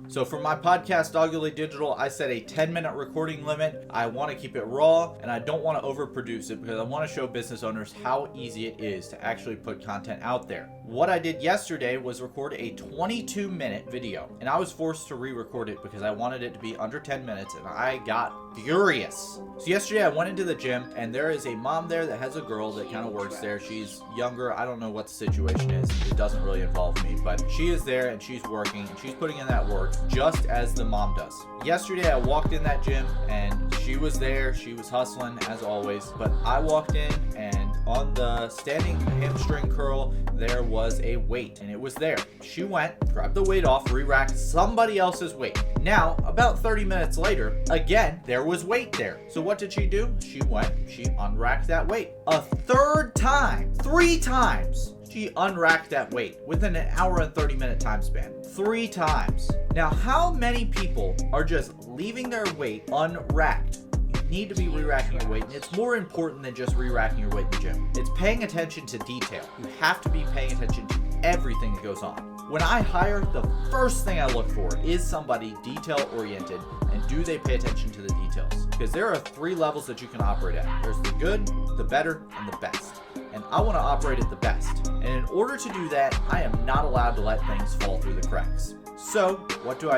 So for my podcast, Doggedly Digital, I set a 10-minute recording limit. I want to keep it raw, and I don't want to overproduce it because I want to show business owners how easy it is to actually put content out there. What I did yesterday was record a 22-minute video, and I was forced to re-record it because I wanted it to be under 10 minutes, and I got furious. So yesterday I went into the gym, and there is a mom there that has a girl that kind of works there. She's younger. I don't know what the situation is. It doesn't really involve me, but she is there and she's working and she's putting in that work just as the mom does. Yesterday I walked in that gym and she was there. She was hustling as always, but I walked in and on the standing hamstring curl there was a weight and it was there. She went, grabbed the weight off, re-racked somebody else's weight. Now about 30 minutes later, again there was weight there. So what did she do? She went, she unracked that weight a third time, 3 times. She unracked that weight within an hour and 30-minute time span. 3 times. Now, how many people are just leaving their weight unracked? You need to be re-racking your weight, and it's more important than just re-racking your weight in the gym. It's paying attention to detail. You have to be paying attention to everything that goes on. When I hire, the first thing I look for is somebody detail-oriented, and do they pay attention to the details? Because there are 3 levels that you can operate at. There's the good, the better, and the best. And I want to operate at the best. And in order to do that, I am not allowed to let things fall through the cracks. So what do?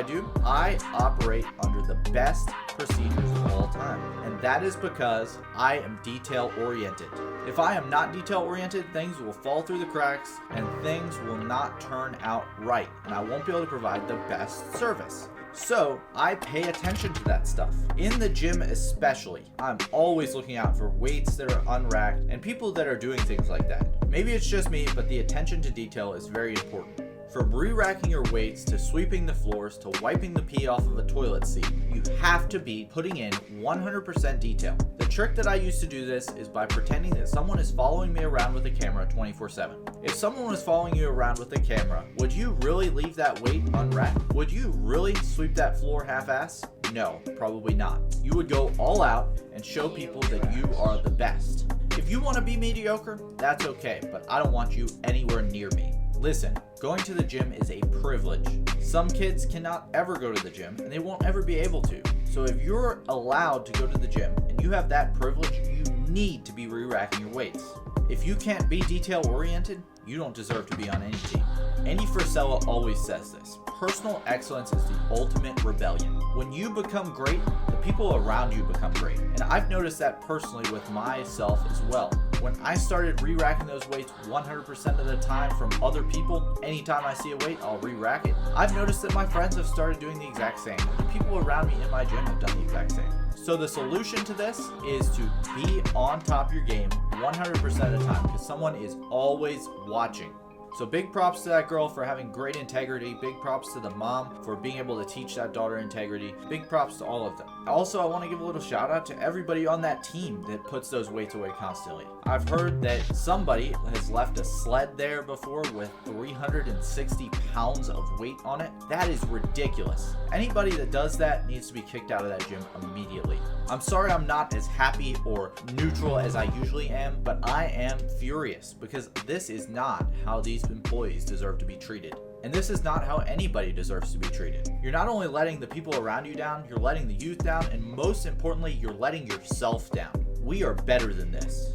I operate under the best procedures of all time. And that is because I am detail oriented. If I am not detail oriented, things will fall through the cracks and things will not turn out right. And I won't be able to provide the best service. So I pay attention to that stuff. In the gym especially, I'm always looking out for weights that are unracked and people that are doing things like that. Maybe it's just me, but the attention to detail is very important. From re-racking your weights to sweeping the floors to wiping the pee off of a toilet seat, you have to be putting in 100% detail. The trick that I use to do this is by pretending that someone is following me around with a camera 24/7. If someone was following you around with a camera, would you really leave that weight unwrapped? Would you really sweep that floor half-ass? No, probably not. You would go all out and show people that you are the best. If you want to be mediocre, that's okay, but I don't want you anywhere near me. Listen, going to the gym is a privilege. Some kids cannot ever go to the gym and they won't ever be able to. So if you're allowed to go to the gym and you have that privilege, you need to be re-racking your weights. If you can't be detail oriented, you don't deserve to be on any team. Andy Frisella always says this: personal excellence is the ultimate rebellion. When you become great, the people around you become great. And I've noticed that personally with myself as well. When I started re-racking those weights 100% of the time from other people, anytime I see a weight, I'll re-rack it. I've noticed that my friends have started doing the exact same. The people around me in my gym have done the exact same. So the solution to this is to be on top of your game 100% of the time because someone is always watching. So big props to that girl for having great integrity. Big props to the mom for being able to teach that daughter integrity. Big props to all of them. Also, I want to give a little shout out to everybody on that team that puts those weights away constantly. I've heard that somebody has left a sled there before with 360 pounds of weight on it. That is ridiculous. Anybody that does that needs to be kicked out of that gym immediately. I'm sorry I'm not as happy or neutral as I usually am, but I am furious because this is not how these employees deserve to be treated. And this is not how anybody deserves to be treated. You're not only letting the people around you down, you're letting the youth down, and most importantly, you're letting yourself down. We are better than this.